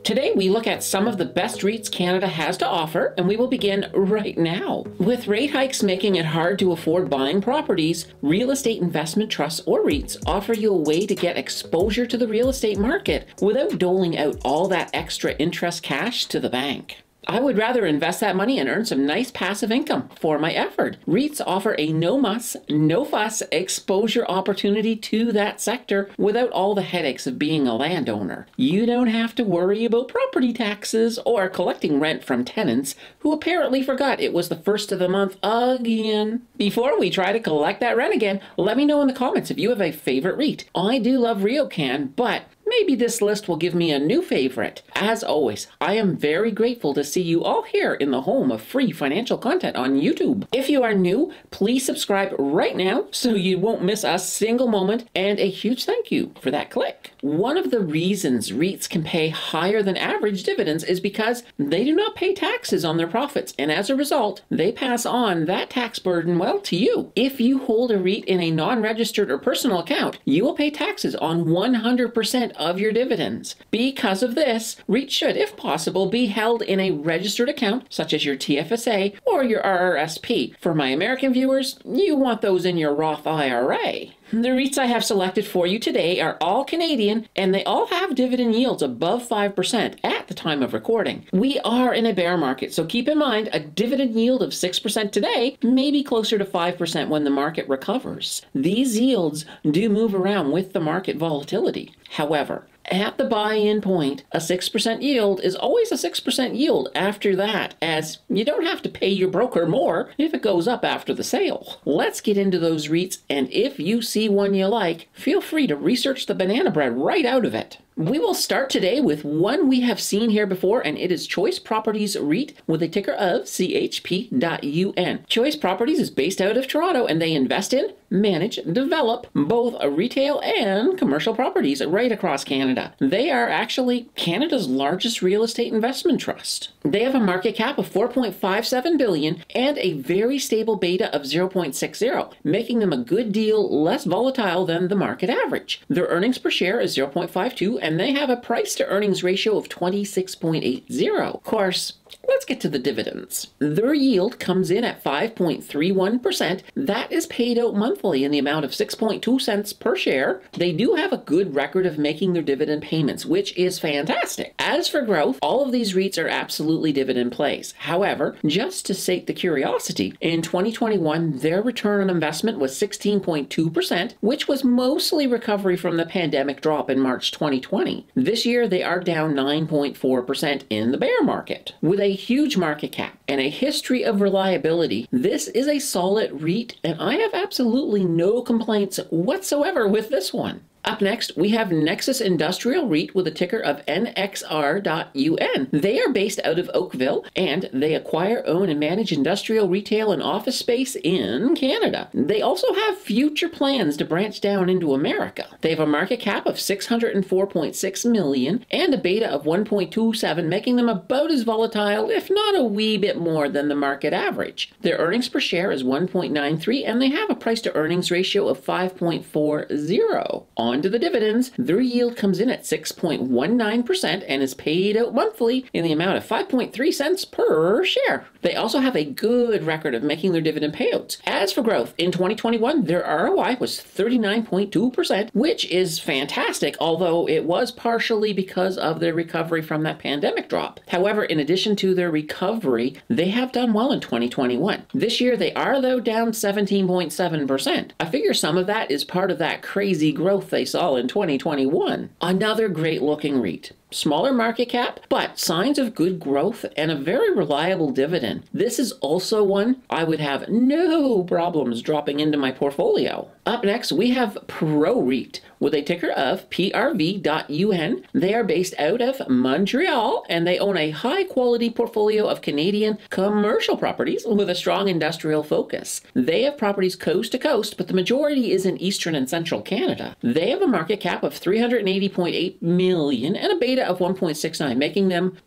Today we look at some of the best REITs Canada has to offer, and we will begin right now. With rate hikes making it hard to afford buying properties, real estate investment trusts or REITs offer you a way to get exposure to the real estate market without doling out all that extra interest cash to the bank. I would rather invest that money and earn some nice passive income for my effort. REITs offer a no-muss, no-fuss exposure opportunity to that sector without all the headaches of being a landowner. You don't have to worry about property taxes or collecting rent from tenants who apparently forgot it was the first of the month again. Before we try to collect that rent again, let me know in the comments if you have a favorite REIT. I do love RioCan, but maybe this list will give me a new favorite. As always, I am very grateful to see you all here in the home of free financial content on YouTube. If you are new, please subscribe right now so you won't miss a single moment, and a huge thank you for that click. One of the reasons REITs can pay higher than average dividends is because they do not pay taxes on their profits, and as a result, they pass on that tax burden, well, to you. If you hold a REIT in a non-registered or personal account, you will pay taxes on 100% of your dividends. Because of this, REIT should, if possible, be held in a registered account, such as your TFSA or your RRSP. For my American viewers, you want those in your Roth IRA. The REITs I have selected for you today are all Canadian, and they all have dividend yields above 5% at the time of recording. We are in a bear market, so keep in mind a dividend yield of 6% today may be closer to 5% when the market recovers. These yields do move around with the market volatility. However, at the buy-in point, a 6% yield is always a 6% yield after that, as you don't have to pay your broker more if it goes up after the sale. Let's get into those REITs, and if you see one you like, feel free to research the banana bread right out of it. We will start today with one we have seen here before, and it is Choice Properties REIT with a ticker of CHP.UN. Choice Properties is based out of Toronto, and they invest in, manage, develop both retail and commercial properties right across Canada. They are actually Canada's largest real estate investment trust. They have a market cap of $4.57 billion and a very stable beta of 0.60, making them a good deal less volatile than the market average. Their earnings per share is 0.52, and they have a price to earnings ratio of 26.80. Of course, let's get to the dividends. Their yield comes in at 5.31%. That is paid out monthly in the amount of 6.2 cents per share. They do have a good record of making their dividend payments, which is fantastic. As for growth, all of these REITs are absolutely dividend plays. However, just to sate the curiosity, in 2021, their return on investment was 16.2%, which was mostly recovery from the pandemic drop in March 2020. This year, they are down 9.4% in the bear market. With a huge market cap and a history of reliability, this is a solid REIT, and I have absolutely no complaints whatsoever with this one. Up next, we have Nexus Industrial REIT with a ticker of NXR.UN. They are based out of Oakville, and they acquire, own, and manage industrial, retail, and office space in Canada. They also have future plans to branch down into America. They have a market cap of $604.6 million and a beta of 1.27, making them about as volatile, if not a wee bit more, than the market average. Their earnings per share is 1.93, and they have a price to earnings ratio of 5.40. On to the dividends. Their yield comes in at 6.19% and is paid out monthly in the amount of 5.3 cents per share. They also have a good record of making their dividend payouts. As for growth, in 2021, their ROI was 39.2%, which is fantastic, although it was partially because of their recovery from that pandemic drop. However, in addition to their recovery, they have done well in 2021. This year, they are, though, down 17.7%. I figure some of that is part of that crazy growth they saw in 2021. Another great looking REIT. Smaller market cap, but signs of good growth and a very reliable dividend. This is also one I would have no problems dropping into my portfolio. Up next, we have Pro REIT with a ticker of PRV.UN. They are based out of Montreal, and they own a high-quality portfolio of Canadian commercial properties with a strong industrial focus. They have properties coast to coast, but the majority is in eastern and central Canada. They have a market cap of $380.8 million and a beta of 1.69, making them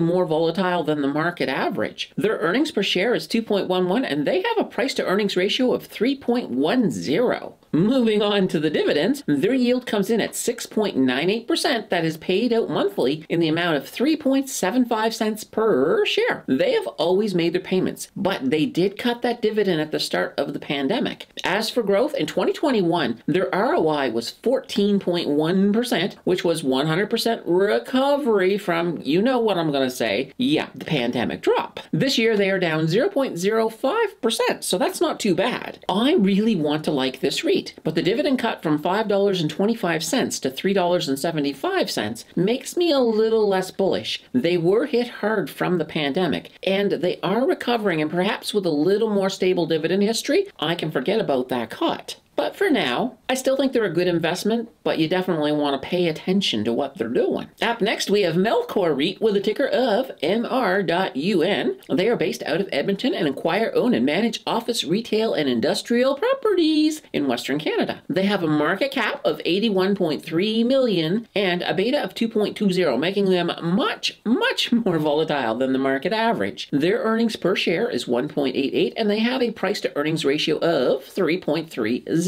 more volatile than the market average. Their earnings per share is 2.11, and they have a price to earnings ratio of 3.10. Moving on to the dividends, their yield comes in at 6.98%. That is paid out monthly in the amount of 3.75 cents per share. They have always made their payments, but they did cut that dividend at the start of the pandemic. As for growth, in 2021, their ROI was 14.1%, which was 100% recovery from, you know what I'm going to say, yeah, the pandemic drop. This year, they are down 0.05%, so that's not too bad. I really want to like this REIT, but the dividend cut from $5.25 to $3.75 makes me a little less bullish. They were hit hard from the pandemic, and they are recovering, and perhaps with a little more stable dividend history, I can forget about that cut. But for now, I still think they're a good investment, but you definitely want to pay attention to what they're doing. Up next, we have Melcor REIT with a ticker of MR.UN. They are based out of Edmonton and acquire, own, and manage office, retail, and industrial properties in Western Canada. They have a market cap of $81.3 million and a beta of 2.20, making them much more volatile than the market average. Their earnings per share is 1.88, and they have a price to earnings ratio of 3.30.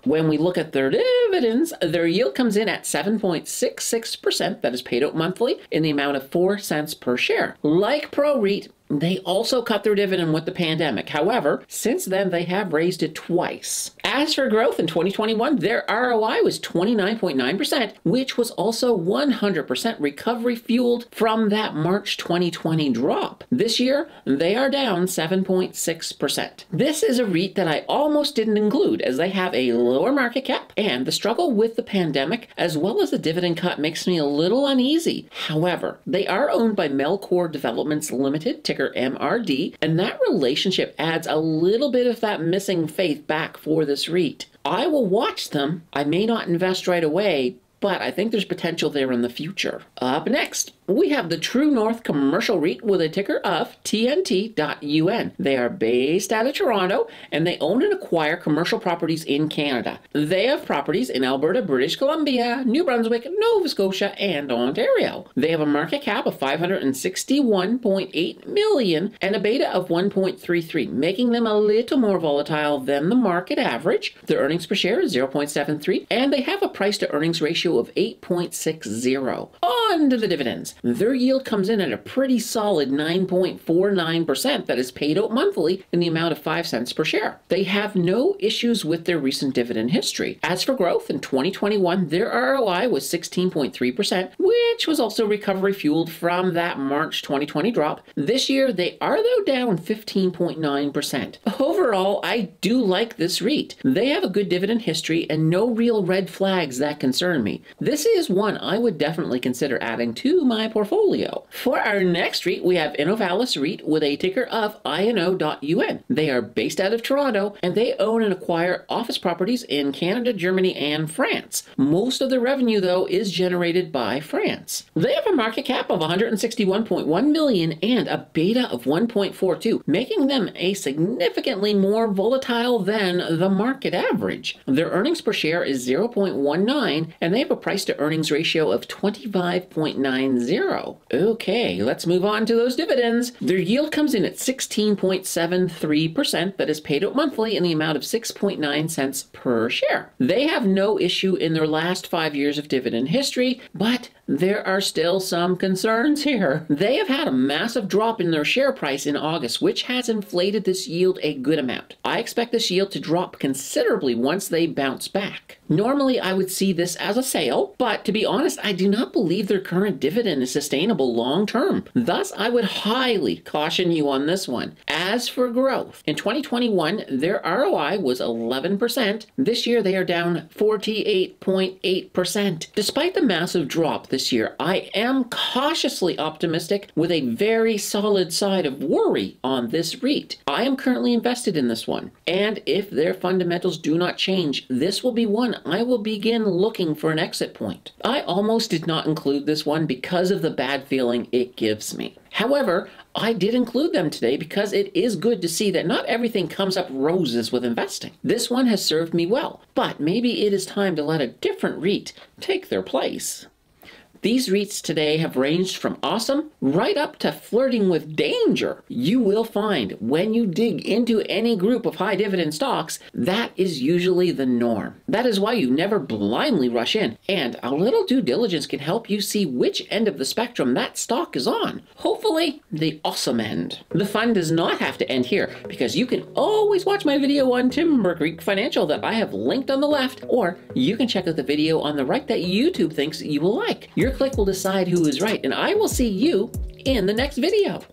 When we look at their dividends, their yield comes in at 7.66%. That is paid out monthly in the amount of 4 cents per share. Like Pro REIT, they also cut their dividend with the pandemic. However, since then, they have raised it twice. As for growth in 2021, their ROI was 29.9%, which was also 100% recovery fueled from that March 2020 drop. This year, they are down 7.6%. This is a REIT that I almost didn't include, as they have a lower market cap, and the struggle with the pandemic, as well as the dividend cut, makes me a little uneasy. However, they are owned by Melcor Developments Limited, ticker MRD, and that relationship adds a little bit of that missing faith back for this REIT. I will watch them. I may not invest right away, but I think there's potential there in the future. Up next, we have the True North Commercial REIT with a ticker of TNT.UN. They are based out of Toronto, and they own and acquire commercial properties in Canada. They have properties in Alberta, British Columbia, New Brunswick, Nova Scotia, and Ontario. They have a market cap of $561.8 million and a beta of 1.33, making them a little more volatile than the market average. Their earnings per share is 0.73, and they have a price to earnings ratio of 8.60. On to the dividends. Their yield comes in at a pretty solid 9.49% that is paid out monthly in the amount of 5 cents per share. They have no issues with their recent dividend history. As for growth, in 2021, their ROI was 16.3%, which was also recovery fueled from that March 2020 drop. This year, they are though down 15.9%. Overall, I do like this REIT. They have a good dividend history and no real red flags that concern me. This is one I would definitely consider adding to my portfolio. For our next REIT, we have Innovalus Reit with a ticker of INO.UN. They are based out of Toronto, and they own and acquire office properties in Canada, Germany, and France. Most of the revenue, though, is generated by France. They have a market cap of $161.1 million and a beta of 1.42, making them a significantly more volatile than the market average. Their earnings per share is 0.19, and they have a price to earnings ratio of 25.90. Okay, let's move on to those dividends. Their yield comes in at 16.73%, that is paid out monthly in the amount of 6.9 cents per share. They have no issue in their last 5 years of dividend history, but there are still some concerns here. They have had a massive drop in their share price in August, which has inflated this yield a good amount. I expect this yield to drop considerably once they bounce back. Normally, I would see this as a sale, but to be honest, I do not believe their current dividend is sustainable long term. Thus, I would highly caution you on this one. As for growth, in 2021, their ROI was 11%. This year, they are down 48.8%. Despite the massive drop this year, I am cautiously optimistic with a very solid side of worry on this REIT. I am currently invested in this one, and if their fundamentals do not change, this will be one I will begin looking for an exit point. I almost did not include this one because of the bad feeling it gives me. However, I did include them today because it is good to see that not everything comes up roses with investing. This one has served me well, but maybe it is time to let a different REIT take their place. These REITs today have ranged from awesome right up to flirting with danger. You will find when you dig into any group of high dividend stocks, that is usually the norm. That is why you never blindly rush in, and a little due diligence can help you see which end of the spectrum that stock is on. Hopefully, the awesome end. The fun does not have to end here, because you can always watch my video on Timber Creek Financial that I have linked on the left, or you can check out the video on the right that YouTube thinks you will like. Your click will decide who is right, and I will see you in the next video.